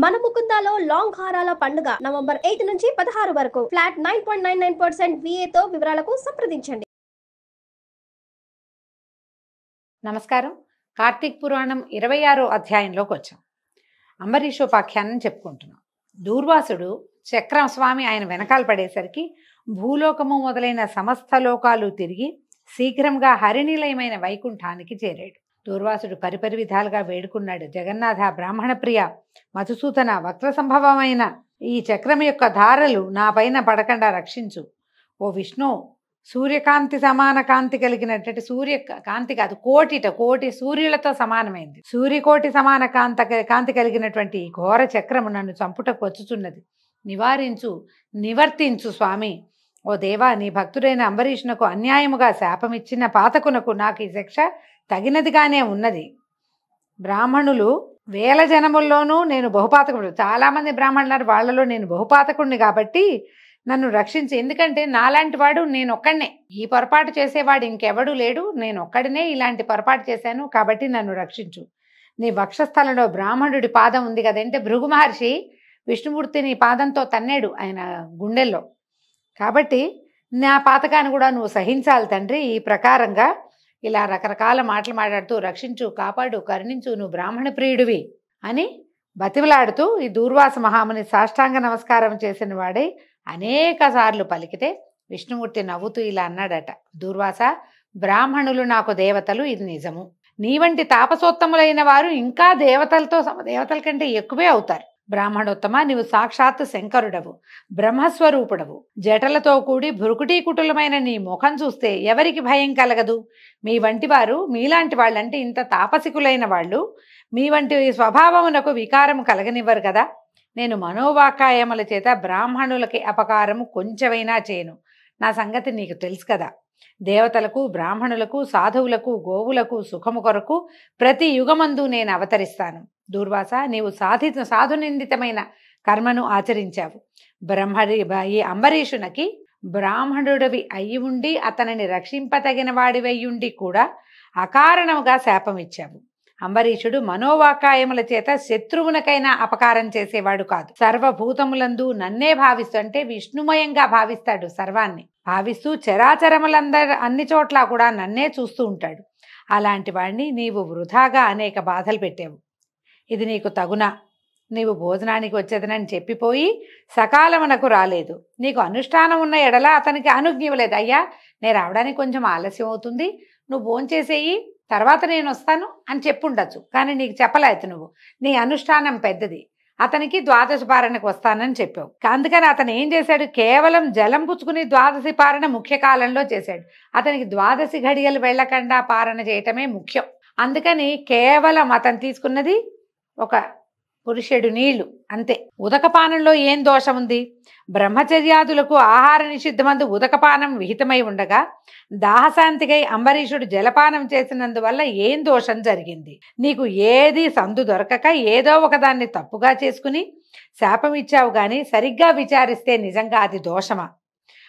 మన ముకుందాలో లాంగ్ హారాల పండుగ నవంబర్ 8 నుంచి 16 వరకు ఫ్లాట్ 9.99% VAతో వివరాలకు సంప్రదించండి. నమస్కారం. కార్తీక్ పురాణం 26వ అధ్యాయంలోకి వచ్చాం. అంబరీషోపాఖ్యానం చెప్పుకుంటున్నాం. దూర్వాసుడు చక్రస్వామి ఆయన వెనకాల పడేసరికి భూలోకము మొదలైన సమస్త లోకాలు తిరిగి శీఘ్రంగా హరినిలయమైన వైకుంఠానికి చేరాడు. దూర్వాసుడు పరిపరి విధాలుగా వేడుకున్నాడు. జగన్నాథ, బ్రాహ్మణ ప్రియ, మధుసూదన, వక్ర సంభవమైన ఈ చక్రం యొక్క ధారలు నా పైన పడకుండా రక్షించు. ఓ విష్ణు, సూర్యకాంతి సమాన కాంతి కలిగినటువంటి సూర్యకాంతి కాదు, కోటి సూర్యులతో సమానమైంది. సూర్యకోటి సమాన కాంతి కలిగినటువంటి ఘోర చక్రము నన్ను చంపుటకు వచ్చుచున్నది. నివర్తించు స్వామి. ఓ దేవా, నీ భక్తుడైన అంబరీషునకు అన్యాయముగా శాపమిచ్చిన పాతకునకు నాకు ఈ శిక్ష తగినదిగానే ఉన్నది. బ్రాహ్మణులు వేల జనముల్లోనూ నేను బహుపాతకుడు, చాలామంది బ్రాహ్మణులు వాళ్ళలో నేను బహుపాతకుడిని కాబట్టి నన్ను రక్షించి. ఎందుకంటే నాలాంటి వాడు నేనొక్కడనే, ఈ పొరపాటు చేసేవాడు ఇంకెవడూ లేడు, నేనొక్కడనే ఇలాంటి పొరపాటు చేశాను కాబట్టి నన్ను రక్షించు. నీ వక్షస్థలంలో బ్రాహ్మణుడి పాదం ఉంది కదంటే, భృగు మహర్షి విష్ణుమూర్తిని పాదంతో తన్నాడు ఆయన గుండెల్లో. కాబట్టి నా పాతకాన్ని కూడా నువ్వు సహించాలి తండ్రి. ఈ ప్రకారంగా ఇలా రకరకాల మాటలు మాట్లాడుతూ రక్షించు, కాపాడు, కరుణించు, నువ్వు బ్రాహ్మణ ప్రియుడివి అని బతిమలాడుతూ ఈ దూర్వాస మహాముని సాష్టాంగ నమస్కారం చేసిన వాడే అనేక సార్లు పలికితే విష్ణుమూర్తి నవ్వుతూ ఇలా అన్నాడట, దూర్వాస, బ్రాహ్మణులు నాకు దేవతలు, ఇది నిజము. నీ వంటి తాపసోత్తములైన వారు ఇంకా దేవతల కంటే ఎక్కువే అవుతారు. బ్రాహ్మణోత్తమ, నీవు సాక్షాత్తు శంకరుడవు, బ్రహ్మస్వరూపుడవు. జటలతో కూడి భృకుటీకుటులమైన నీ ముఖం చూస్తే ఎవరికి భయం కలగదు. మీ వంటి వారు, మీలాంటి వాళ్ళంటే ఇంత తాపసికులైన వాళ్ళు మీ వంటి స్వభావమునకు వికారము కలగనివ్వరు కదా. నేను మనోవాకాయముల చేత బ్రాహ్మణులకి అపకారము కొంచెమైనా చేయను. నా సంగతి నీకు తెలుసు కదా. దేవతలకు, బ్రాహ్మణులకు, సాధువులకు, గోవులకు సుఖము కొరకు ప్రతి యుగమందు నేను అవతరిస్తాను. దూర్వాస, నీవు సాధునిందితమైన కర్మను ఆచరించావు. ఈ అంబరీషునకి బ్రాహ్మణుడివి అయి ఉండి అతనిని రక్షింపతగిన వాడివయ్యుండి కూడా అకారణముగా శాపమిచ్చావు. అంబరీషుడు మనోవాకాయముల చేత శత్రువునకైనా అపకారం చేసేవాడు కాదు. సర్వభూతములందు నన్నే భావిస్తూ, అంటే విష్ణుమయంగా భావిస్తాడు, సర్వాన్ని భావిస్తూ అన్ని చోట్ల కూడా నన్నే చూస్తూ ఉంటాడు. అలాంటి వాడిని నీవు వృధాగా అనేక బాధలు పెట్టావు. ఇది నీకు తగునా? నీవు భోజనానికి వచ్చేదనని చెప్పిపోయి సకాలమునకు రాలేదు. నీకు అనుష్ఠానం ఉన్న ఎడల అతనికి అనుజ్ఞ ఇవ్వలేదు. అయ్యా, నేను రావడానికి కొంచెం ఆలస్యం అవుతుంది, నువ్వు భోంచేసేయి, తర్వాత నేను వస్తాను అని చెప్పుండొచ్చు. కానీ నీకు చెప్పలేదు. నువ్వు నీ అనుష్ఠానం పెద్దది, అతనికి ద్వాదశి పారణకు వస్తానని చెప్పావు. అందుకని అతను ఏం చేశాడు, కేవలం జలం పుచ్చుకుని ద్వాదశి పారణ ముఖ్య కాలంలో చేశాడు. అతనికి ద్వాదశి ఘడియలు వెళ్ళకుండా పారణ చేయటమే ముఖ్యం. అందుకని కేవలం అతను తీసుకున్నది ఒక పురుషుడు నీళ్లు అంతే. ఉదకపానంలో ఏం దోషం ఉంది? బ్రహ్మచర్యాదులకు ఆహార నిషిద్ధమందు ఉదకపానం విహితమై ఉండగా దాహశాంతికై అంబరీషుడు జలపానం చేసినందువల్ల ఏం దోషం జరిగింది? నీకు ఏది సందు దొరకక ఏదో ఒకదాన్ని తప్పుగా చేసుకుని శాపం ఇచ్చావు గాని సరిగ్గా విచారిస్తే నిజంగా అది దోషమా?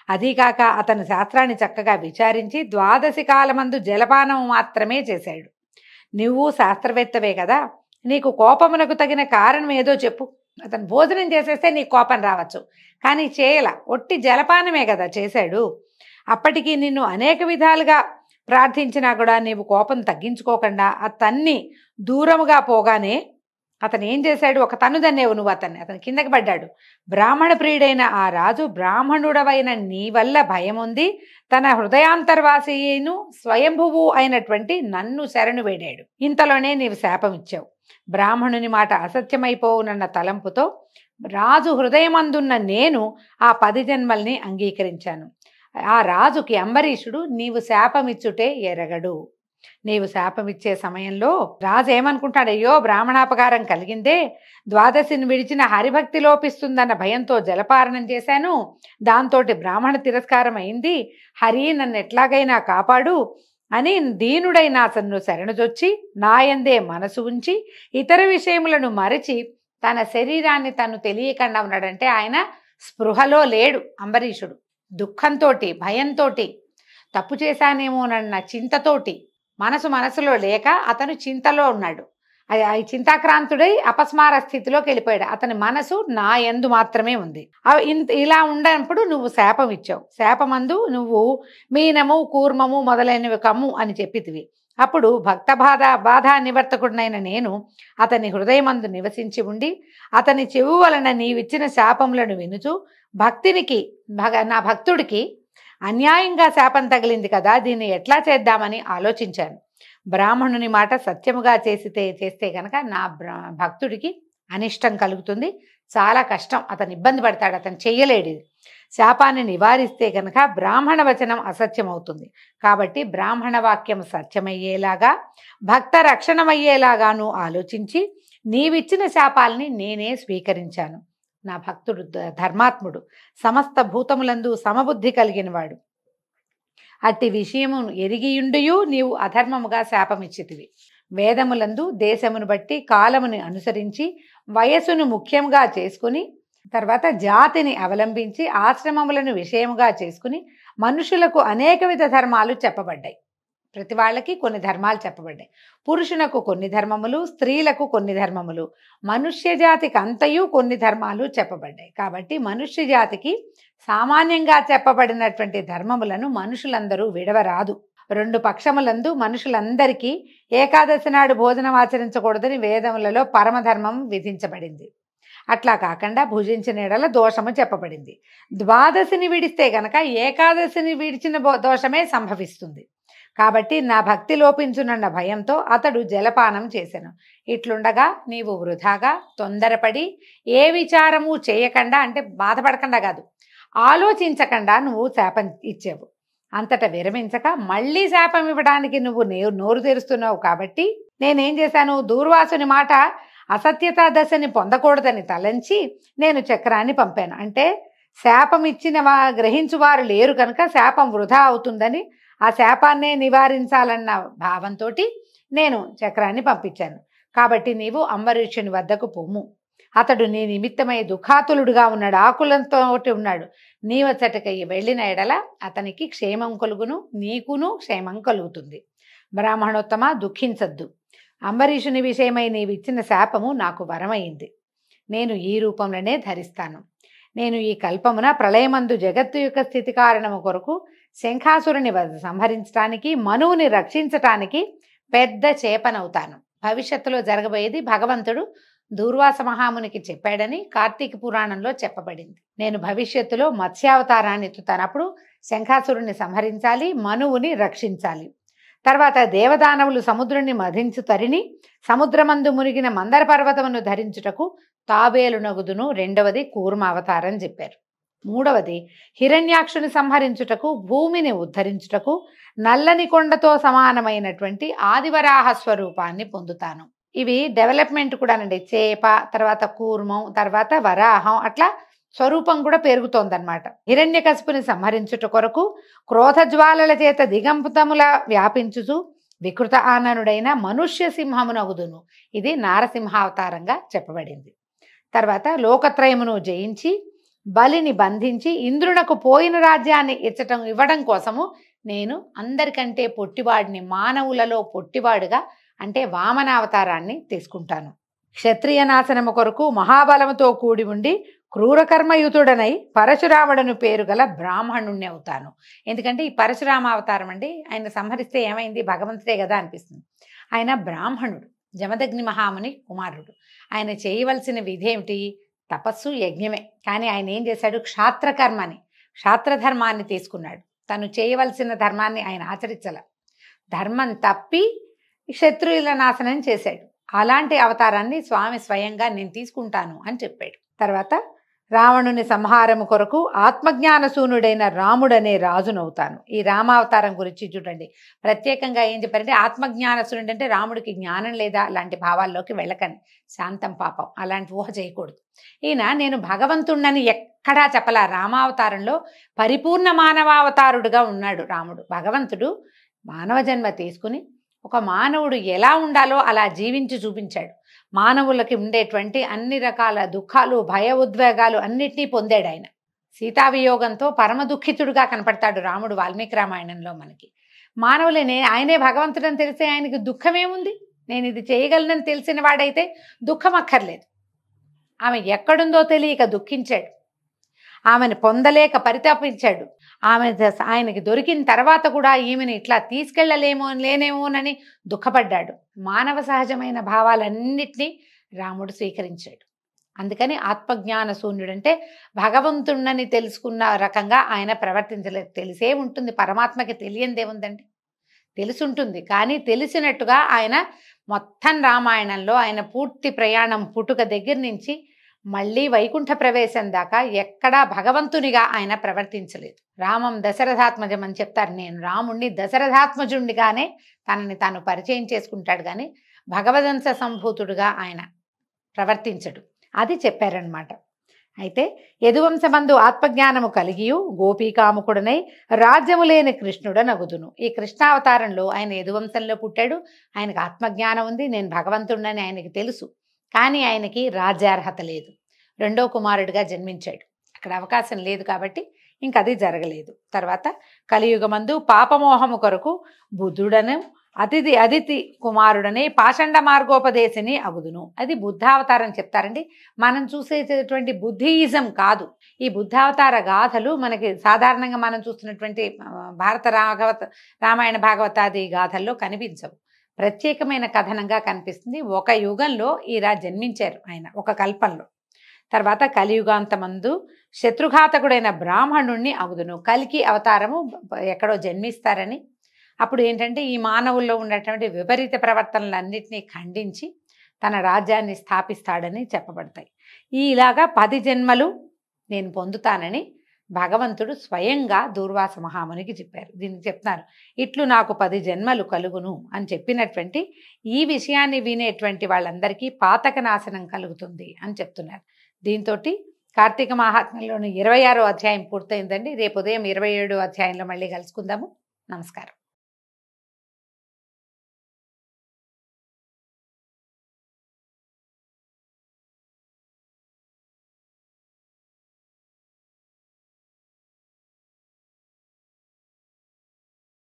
అదీకాక అతను శాస్త్రాన్ని చక్కగా విచారించి ద్వాదశి కాలమందు జలపానం మాత్రమే చేశాడు. నువ్వు శాస్త్రవేత్తవే కదా, నీకు కోపమునకు తగిన కారణం ఏదో చెప్పు. అతను భోజనం చేసేస్తే నీకు కోపం రావచ్చు, కానీ ఒట్టి జలపానమే కదా చేశాడు. అప్పటికి నిన్ను అనేక విధాలుగా ప్రార్థించినా కూడా నీవు కోపం తగ్గించుకోకుండా అతన్ని దూరముగా పోగానే అతను ఏం చేశాడు, ఒక తన్నుదన్నేవు నువ్వు అతను కిందకి పడ్డాడు. బ్రాహ్మణ ప్రియుడైన ఆ రాజు బ్రాహ్మణుడవైన నీ వల్ల భయం ఉంది, తన హృదయాంతర్వాసిను స్వయంభువు అయినటువంటి నన్ను శరణు వేడాడు. ఇంతలోనే నీవు శాపం ఇచ్చావు. బ్రాహ్మణుని మాట అసత్యమైపోవునన్న తలంపుతో రాజు హృదయమందున్న నేను ఆ 10 జన్మల్ని అంగీకరించాను. ఆ రాజుకి అంబరీషుడు నీవు శాపమిచ్చుటే ఎరగడు. నీవు శాపమిచ్చే సమయంలో రాజు ఏమనుకుంటాడు, అయ్యో బ్రాహ్మణాపకారం కలిగిందే, ద్వాదశిని విడిచిన హరిభక్తి లోపిస్తుందన్న భయంతో జలపారణం చేశాను, దాంతో బ్రాహ్మణ తిరస్కారం అయింది, హరి నన్ను ఎట్లాగైనా కాపాడు అని దీనుడైన అతను శరణుజొచ్చి నాయందే మనసు ఉంచి ఇతర విషయములను మరచి తన శరీరాన్ని తను తెలియకుండా ఉన్నాడంటే ఆయన స్పృహలో లేడు. అంబరీషుడు దుఃఖంతో, భయంతో, తప్పు చేశానేమోనన్న చింతతోటి మనసులో లేక అతను చింతలో ఉన్నాడు. ఆ చింతాక్రాంతుడై అపస్మార స్థితిలోకి వెళ్ళిపోయాడు. అతని మనసు నా యందు మాత్రమే ఉంది. ఇలా ఉండనప్పుడు నువ్వు శాపం ఇచ్చావు. శాపమందు నువ్వు మీనము కూర్మము మొదలైనవి కమ్ము అని చెప్పితివి. అప్పుడు భక్త బాధా నివర్తకుడినైన నేను అతని హృదయమందు నివసించి ఉండి అతని చెవు వలన నీవిచ్చిన శాపములను వినుచు నా భక్తుడికి అన్యాయంగా శాపం తగిలింది కదా, దీన్ని ఎట్లా చేద్దామని ఆలోచించాను. బ్రాహ్మణుని మాట సత్యముగా చేస్తే కనుక నా భక్తుడికి అనిష్టం కలుగుతుంది, చాలా కష్టం, అతను ఇబ్బంది పడతాడు, అతను చెయ్యలేడు. శాపాన్ని నివారిస్తే కనుక బ్రాహ్మణ వచనం అసత్యం అవుతుంది. కాబట్టి బ్రాహ్మణ వాక్యం సత్యమయ్యేలాగా భక్త రక్షణమయ్యేలాగాను ఆలోచించి నీవిచ్చిన శాపాలని నేనే స్వీకరించాను. నా భక్తుడు ధర్మాత్ముడు, సమస్త భూతములందు సమబుద్ధి కలిగినవాడు. అట్టి విషయము ఎరిగియుండియు నీవు అధర్మముగా శాపమిచ్చితివి. వేదములందు దేశమును బట్టి కాలముని అనుసరించి వయస్సును ముఖ్యంగా చేసుకుని తర్వాత జాతిని అవలంబించి ఆశ్రమములను విషయముగా చేసుకుని మనుషులకు అనేక విధ ధర్మాలు చెప్పబడ్డాయి. ప్రతి వాళ్ళకి కొన్ని ధర్మాలు చెప్పబడ్డాయి. పురుషునకు కొన్ని ధర్మములు, స్త్రీలకు కొన్ని ధర్మములు, మనుష్య జాతికి అంతయు కొన్ని ధర్మాలు చెప్పబడ్డాయి. కాబట్టి మనుష్య జాతికి సామాన్యంగా చెప్పబడినటువంటి ధర్మములను మనుషులందరూ విడవరాదు. 2 పక్షములందు మనుషులందరికీ ఏకాదశి నాడు భోజనం ఆచరించకూడదని వేదములలో పరమధర్మం విధించబడింది. అట్లా కాకుండా భుజించిన ఎడల దోషము చెప్పబడింది. ద్వాదశిని విడిస్తే గనక ఏకాదశిని విడిచిన దోషమే సంభవిస్తుంది. కాబట్టి నా భక్తి లోపించునన్న భయంతో అతడు జలపానం చేసెను. ఇట్లుండగా నీవు వృధాగా తొందరపడి ఏ విచారము చేయకుండా, అంటే బాధపడకుండా కాదు, ఆలోచించకుండా నువ్వు శాపం ఇచ్చావు. అంతటా విరమించక మళ్ళీ శాపం ఇవ్వడానికి నువ్వు నోరు తెరుస్తున్నావు. కాబట్టి నేనేం చేశాను, దూర్వాసుని మాట అసత్యతా దశని పొందకూడదని తలంచి నేను చక్రాన్ని పంపాను. అంటే శాపం ఇచ్చిన గ్రహించువారు లేరు కనుక శాపం వృధా అవుతుందని, ఆ శాపాన్నే నివారించాలన్న భావంతో నేను చక్రాన్ని పంపించాను. కాబట్టి నీవు అంబరీషుని వద్దకు పొమ్ము. అతడు నీ నిమిత్తమై దుఃఖాతులుడుగా ఉన్నాడు, ఆకులంతో ఉన్నాడు. నీవచ్చటకై వెళ్ళిన ఎడల అతనికి క్షేమం కలుగును, నీకును క్షేమం కలుగుతుంది. బ్రాహ్మణోత్తమ, దుఃఖించద్దు. అంబరీషుని విషయమై నీవిచ్చిన శాపము నాకు వరమైంది. నేను ఈ రూపంలోనే ధరిస్తాను. నేను ఈ కల్పమున ప్రళయమందు జగత్తు యొక్క స్థితి కారణము కొరకు శంఖాసురుని సంహరించటానికి, మనువుని రక్షించటానికి పెద్ద చేపనవుతాను. భవిష్యత్తులో జరగబోయేది భగవంతుడు దూర్వాస మహామునికి చెప్పాడని కార్తీక పురాణంలో చెప్పబడింది. నేను భవిష్యత్తులో మత్స్యావతారాన్ని ఎత్తుతాను. అప్పుడు శంఖాసురుని సంహరించాలి, మనువుని రక్షించాలి. తర్వాత దేవదానవులు సముద్రుని మధించు తరిని సముద్రమందు మునిగిన మందర పర్వతమును ధరించుటకు తాబేలునగుదును. 2వది కూర్మ అవతారం చెప్పారు. 3వది హిరణ్యాక్షుని సంహరించుటకు, భూమిని ఉద్ధరించుటకు నల్లని కొండతో సమానమైనటువంటి ఆదివరాహ స్వరూపాన్ని పొందుతాను. ఇవి డెవలప్మెంట్ కూడానండి. చేప, తర్వాత కూర్మం, తర్వాత వరాహం, అట్లా స్వరూపం కూడా పెరుగుతోందన్నమాట. హిరణ్యకశిపుని సంహరించుట కొరకు క్రోధజ్వాలల చేత దిగంపుతముల వ్యాపించుచు వికృత ఆననుడైన మనుష్య సింహమునగుదును. ఇది నారసింహావతారంగా చెప్పబడింది. తర్వాత లోకత్రయమును జయించి బలిని బంధించి ఇంద్రునకు పోయిన రాజ్యాన్ని ఇవ్వడం కోసము నేను అందరికంటే పొట్టివాడిని, మానవులలో పొట్టివాడుగా అంటే వామనావతారాన్ని తీసుకుంటాను. క్షత్రియ నాశనము కొరకు మహాబలముతో కూడి ఉండి క్రూరకర్మయుతుడనై పరశురాముడను పేరు గల బ్రాహ్మణుణ్ణి అవుతాను. ఎందుకంటే ఈ పరశురామ అవతారం అండి, ఆయన సంహరిస్తే ఏమైంది, భగవంతుడే కదా అనిపిస్తుంది. ఆయన బ్రాహ్మణుడు, జమదగ్ని మహాముని కుమారుడు. ఆయన చేయవలసిన విధేమిటి, తపస్సు, యజ్ఞమే. కానీ ఆయన ఏం చేశాడు, క్షాత్రధర్మాన్ని తీసుకున్నాడు. తను చేయవలసిన ధర్మాన్ని ఆయన ఆచరించాల, ధర్మం తప్పి శత్రువుల నాశనం చేశాడు. అలాంటి అవతారాన్ని స్వామి స్వయంగా నేను తీసుకుంటాను అని చెప్పాడు. తర్వాత రావణుని సంహారము కొరకు ఆత్మజ్ఞానశూనుడైన రాముడనే రాజునవుతాను. ఈ రామావతారం గురించి చూడండి, ప్రత్యేకంగా ఏం చెప్పారంటే ఆత్మజ్ఞానశూనుడు అంటే రాముడికి జ్ఞానం లేదా అలాంటి భావాల్లోకి వెళ్ళకండి, శాంతం పాపం, అలాంటి ఊహ చేయకూడదు. ఈయన నేను భగవంతుణ్ణని ఎక్కడా చెప్పలా. రామావతారంలో పరిపూర్ణ మానవావతారుడుగా ఉన్నాడు రాముడు. భగవంతుడు మానవ జన్మ తీసుకుని ఒక మానవుడు ఎలా ఉండాలో అలా జీవించి చూపించాడు. మానవులకి ఉండేటువంటి అన్ని రకాల దుఃఖాలు, భయ ఉద్వేగాలు అన్నిటినీ పొందాడు ఆయన. సీతావియోగంతో పరమ దుఃఖితుడుగా కనపడతాడు రాముడు వాల్మీకి రామాయణంలో మనకి. మానవులనే ఆయనే భగవంతుడని తెలిసే ఆయనకి దుఃఖమేముంది, నేను ఇది చేయగలనని తెలిసిన వాడైతే దుఃఖం అక్కర్లేదు. ఆమె ఎక్కడుందో తెలియక దుఃఖించాడు, ఆమెను పొందలేక పరితాపించాడు. ఆయనకి దొరికిన తర్వాత కూడా ఈమెను ఇట్లా లేనేమోనని దుఃఖపడ్డాడు. మానవ సహజమైన భావాలన్నిటినీ రాముడు స్వీకరించాడు. అందుకని ఆత్మజ్ఞాన శూన్యుడంటే భగవంతుణ్ణని తెలుసుకున్న రకంగా ఆయన ప్రవర్తించలేదు. తెలిసే ఉంటుంది, పరమాత్మకి తెలియందేముందండి, తెలుసుంటుంది. కానీ తెలిసినట్టుగా ఆయన మొత్తం రామాయణంలో ఆయన పూర్తి ప్రయాణం పుట్టుక దగ్గర నుంచి మళ్ళీ వైకుంఠ ప్రవేశం దాకా ఎక్కడా భగవంతునిగా ఆయన ప్రవర్తించలేదు. రామం దశరథాత్మజం అని చెప్తారు. నేను రాముణ్ణి దశరథాత్మజుండిగానే తనని తాను పరిచయం చేసుకుంటాడు, కానీ భగవదంశ సంభూతుడుగా ఆయన ప్రవర్తించడు. అది చెప్పారనమాట. అయితే యదువంశమందు ఆత్మజ్ఞానము కలిగియు గోపీకాముకుడనై రాజ్యము లేని కృష్ణుడనగుదును. ఈ కృష్ణావతారంలో ఆయన యదువంశంలో పుట్టాడు. ఆయనకు ఆత్మజ్ఞానం ఉంది, నేను భగవంతుడని ఆయనకి తెలుసు. కానీ ఆయనకి రాజ్యార్హత లేదు. రెండో కుమారుడిగా జన్మించాడు. అక్కడ అవకాశం లేదు కాబట్టి ఇంకది జరగలేదు. తర్వాత కలియుగమందు పాపమోహము కొరకు బుద్ధుడను అదితి కుమారుడని పాషండ మార్గోపదేశిని అగుదును. అది బుద్ధావతారం చెప్తారండి. మనం చూసేటటువంటి బుద్ధియిజం కాదు. ఈ బుద్ధావతార గాథలు మనకి సాధారణంగా మనం చూస్తున్నటువంటి రామాయణ భాగవతాది గాథల్లో కనిపించవు. ప్రత్యేకమైన కథనంగా కనిపిస్తుంది. ఒక యుగంలో ఇలా జన్మించారు ఆయన, ఒక కల్పంలో. తర్వాత కలియుగాంతమందు శత్రుఘాతకుడైన బ్రాహ్మణుణ్ణి అగుదును. కలికి అవతారము ఎక్కడో జన్మిస్తారని, అప్పుడు ఏంటంటే ఈ మానవుల్లో ఉన్నటువంటి విపరీత ప్రవర్తనలన్నింటినీ ఖండించి తన రాజ్యాన్ని స్థాపిస్తాడని చెప్పబడతాయి. ఇలాగా 10 జన్మలు నేను పొందుతానని భగవంతుడు స్వయంగా దూర్వాస మహామునికి చెప్పారు. దీనికి చెప్తున్నారు, ఇట్లు నాకు 10 జన్మలు కలుగును అని చెప్పినటువంటి ఈ విషయాన్ని వినేటువంటి వాళ్ళందరికీ పాతక నాశనం కలుగుతుంది అని చెప్తున్నారు. దీంతో కార్తీక మహాత్మ్యంలోని 26వ అధ్యాయం పూర్తయిందండి. రేపు ఉదయం 27వ అధ్యాయంలో మళ్ళీ కలుసుకుందాము. నమస్కారం.